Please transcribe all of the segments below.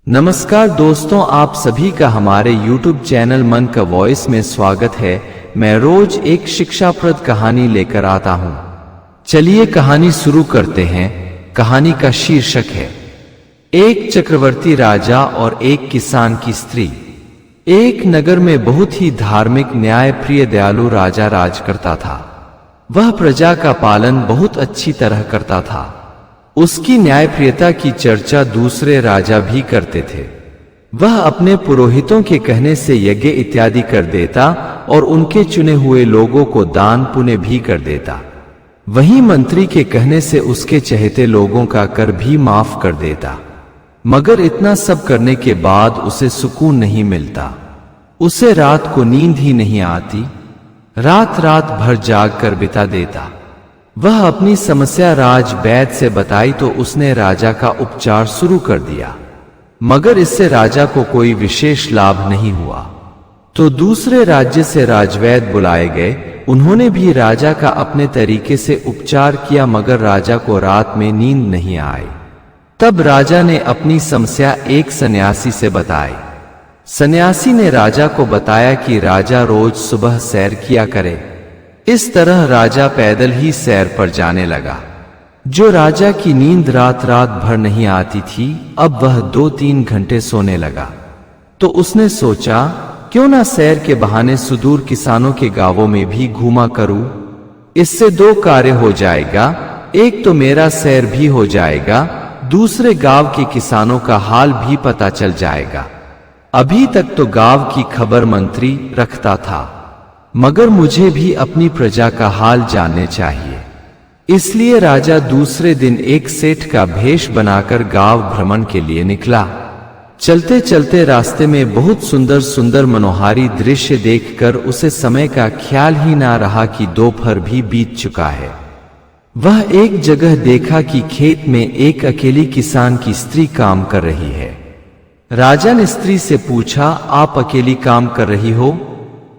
नमस्कार दोस्तों, आप सभी का हमारे YouTube चैनल मन का वॉइस में स्वागत है। मैं रोज एक शिक्षाप्रद कहानी लेकर आता हूँ। चलिए कहानी शुरू करते हैं। कहानी का शीर्षक है एक चक्रवर्ती राजा और एक किसान की स्त्री। एक नगर में बहुत ही धार्मिक, न्यायप्रिय, दयालु राजा राज करता था। वह प्रजा का पालन बहुत अच्छी तरह करता था। उसकी न्यायप्रियता की चर्चा दूसरे राजा भी करते थे। वह अपने पुरोहितों के कहने से यज्ञ इत्यादि कर देता और उनके चुने हुए लोगों को दान पुण्य भी कर देता। वहीं मंत्री के कहने से उसके चहेते लोगों का कर भी माफ कर देता। मगर इतना सब करने के बाद उसे सुकून नहीं मिलता। उसे रात को नींद ही नहीं आती। रात रात भर जाग कर बिता देता। वह अपनी समस्या राज वैद्य से बताई तो उसने राजा का उपचार शुरू कर दिया, मगर इससे राजा को कोई विशेष लाभ नहीं हुआ। तो दूसरे राज्य से राजवैद्य बुलाए गए। उन्होंने भी राजा का अपने तरीके से उपचार किया, मगर राजा को रात में नींद नहीं आई। तब राजा ने अपनी समस्या एक सन्यासी से बताई। सन्यासी ने राजा को बताया कि राजा रोज सुबह सैर किया करे। इस तरह राजा पैदल ही सैर पर जाने लगा। जो राजा की नींद रात रात भर नहीं आती थी, अब वह 2-3 घंटे सोने लगा। तो उसने सोचा, क्यों ना सैर के बहाने सुदूर किसानों के गांवों में भी घूमा करूं। इससे 2 कार्य हो जाएगा। एक तो मेरा सैर भी हो जाएगा, दूसरे गांव के किसानों का हाल भी पता चल जाएगा। अभी तक तो गांव की खबर मंत्री रखता था, मगर मुझे भी अपनी प्रजा का हाल जानने चाहिए। इसलिए राजा दूसरे दिन एक सेठ का भेष बनाकर गांव भ्रमण के लिए निकला। चलते चलते रास्ते में बहुत सुंदर सुंदर मनोहारी दृश्य देखकर उसे समय का ख्याल ही ना रहा कि दोपहर भी बीत चुका है। वह एक जगह देखा कि खेत में एक अकेली किसान की स्त्री काम कर रही है। राजा ने स्त्री से पूछा, आप अकेली काम कर रही हो?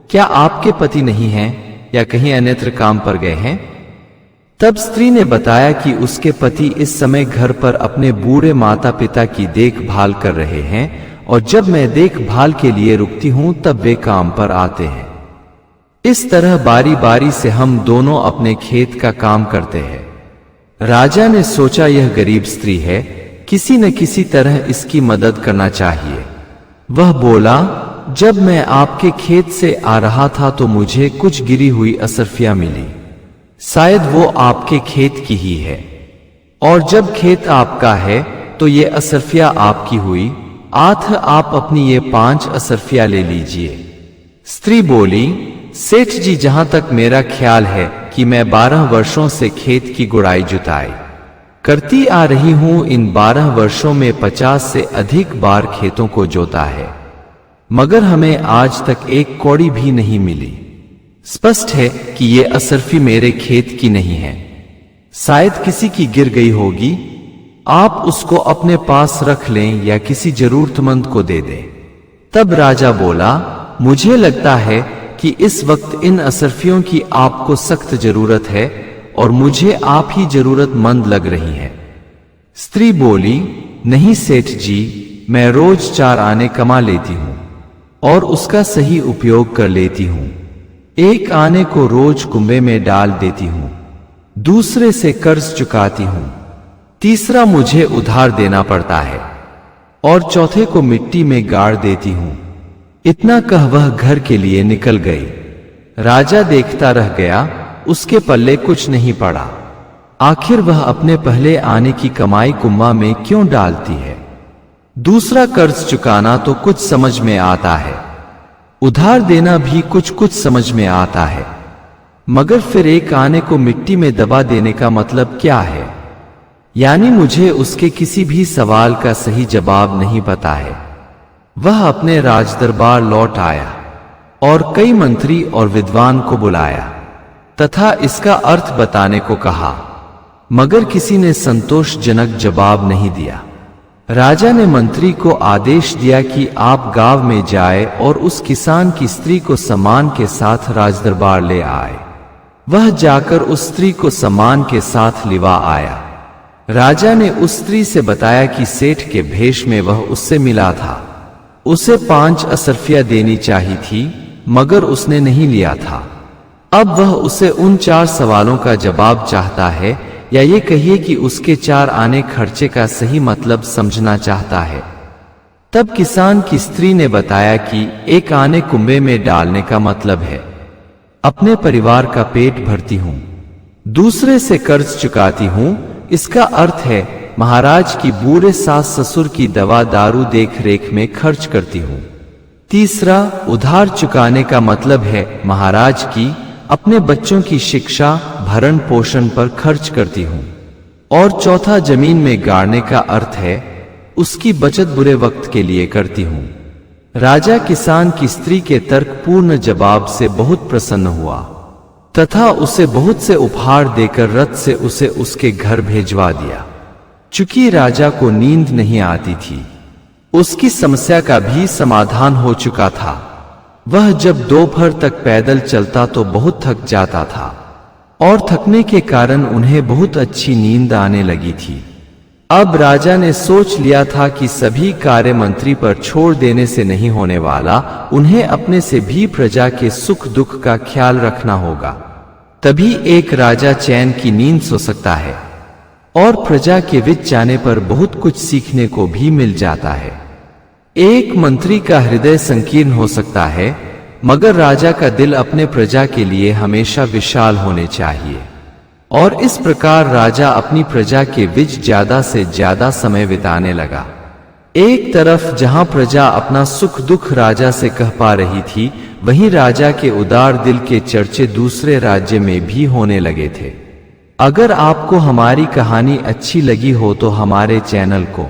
क्या आपके पति नहीं हैं या कहीं अन्यत्र काम पर गए हैं? तब स्त्री ने बताया कि उसके पति इस समय घर पर अपने बूढ़े माता पिता की देखभाल कर रहे हैं और जब मैं देखभाल के लिए रुकती हूं तब वे काम पर आते हैं। इस तरह बारी बारी से हम दोनों अपने खेत का काम करते हैं। राजा ने सोचा, यह गरीब स्त्री है, किसी न किसी तरह इसकी मदद करना चाहिए। वह बोला, जब मैं आपके खेत से आ रहा था तो मुझे कुछ गिरी हुई असरफियां मिली। शायद वो आपके खेत की ही है, और जब खेत आपका है तो ये असरफियां आपकी हुई। आप अपनी ये 5 असरफियां ले लीजिए। स्त्री बोली, सेठ जी, जहां तक मेरा ख्याल है कि मैं 12 वर्षों से खेत की गुड़ाई जुताई करती आ रही हूं। इन 12 वर्षों में 50 से अधिक बार खेतों को जोता है, मगर हमें आज तक एक कौड़ी भी नहीं मिली। स्पष्ट है कि ये असरफी मेरे खेत की नहीं है, शायद किसी की गिर गई होगी। आप उसको अपने पास रख लें या किसी जरूरतमंद को दे दें। तब राजा बोला, मुझे लगता है कि इस वक्त इन असरफियों की आपको सख्त जरूरत है और मुझे आप ही जरूरतमंद लग रही हैं। स्त्री बोली, नहीं सेठ जी, मैं रोज 4 आने कमा लेती हूं और उसका सही उपयोग कर लेती हूं। 1 आने को रोज कुंबे में डाल देती हूं, दूसरे से कर्ज चुकाती हूं, तीसरा मुझे उधार देना पड़ता है और चौथे को मिट्टी में गाड़ देती हूं। इतना कह वह घर के लिए निकल गई। राजा देखता रह गया, उसके पल्ले कुछ नहीं पड़ा। आखिर वह अपने पहले आने की कमाई कुंबा में क्यों डालती है? दूसरा कर्ज चुकाना तो कुछ समझ में आता है, उधार देना भी कुछ कुछ समझ में आता है, मगर फिर 1 आने को मिट्टी में दबा देने का मतलब क्या है? यानी मुझे उसके किसी भी सवाल का सही जवाब नहीं पता है। वह अपने राजदरबार लौट आया और कई मंत्री और विद्वान को बुलाया तथा इसका अर्थ बताने को कहा, मगर किसी ने संतोषजनक जवाब नहीं दिया। राजा ने मंत्री को आदेश दिया कि आप गांव में जाए और उस किसान की स्त्री को सम्मान के साथ राजदरबार ले आए। वह जाकर उस स्त्री को सम्मान के साथ लिवा आया। राजा ने उस स्त्री से बताया कि सेठ के भेष में वह उससे मिला था। उसे 5 असरफियां देनी चाहिए थी, मगर उसने नहीं लिया था। अब वह उसे उन 4 सवालों का जवाब चाहता है, या ये कहिए कि उसके 4 आने खर्चे का सही मतलब समझना चाहता है। तब किसान की स्त्री ने बताया कि 1 आने कुंबे में डालने का मतलब है अपने परिवार का पेट भरती हूं, दूसरे से कर्ज चुकाती हूं, इसका अर्थ है महाराज की बूढ़े सास ससुर की दवा दारू देख रेख में खर्च करती हूं। तीसरा, उधार चुकाने का मतलब है महाराज की अपने बच्चों की शिक्षा भरण पोषण पर खर्च करती हूं। और चौथा, जमीन में गाड़ने का अर्थ है उसकी बचत बुरे वक्त के लिए करती हूं। राजा किसान की स्त्री के तर्कपूर्ण जवाब से बहुत प्रसन्न हुआ तथा उसे बहुत से उपहार देकर रथ से उसे उसके घर भेजवा दिया। चूंकि राजा को नींद नहीं आती थी, उसकी समस्या का भी समाधान हो चुका था। वह जब दोपहर तक पैदल चलता तो बहुत थक जाता था और थकने के कारण उन्हें बहुत अच्छी नींद आने लगी थी। अब राजा ने सोच लिया था कि सभी कार्य मंत्री पर छोड़ देने से नहीं होने वाला, उन्हें अपने से भी प्रजा के सुख दुख का ख्याल रखना होगा। तभी एक राजा चैन की नींद सो सकता है और प्रजा के बीच जाने पर बहुत कुछ सीखने को भी मिल जाता है। एक मंत्री का हृदय संकीर्ण हो सकता है, मगर राजा का दिल अपने प्रजा के लिए हमेशा विशाल होने चाहिए। और इस प्रकार राजा अपनी प्रजा के बीच ज्यादा से ज्यादा समय बिताने लगा। एक तरफ जहां प्रजा अपना सुख दुख राजा से कह पा रही थी, वहीं राजा के उदार दिल के चर्चे दूसरे राज्य में भी होने लगे थे। अगर आपको हमारी कहानी अच्छी लगी हो तो हमारे चैनल को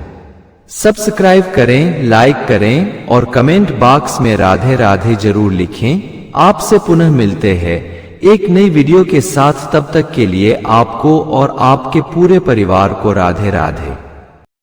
सब्सक्राइब करें, लाइक करें और कमेंट बॉक्स में राधे राधे जरूर लिखें। आपसे पुनः मिलते हैं एक नई वीडियो के साथ। तब तक के लिए आपको और आपके पूरे परिवार को राधे राधे।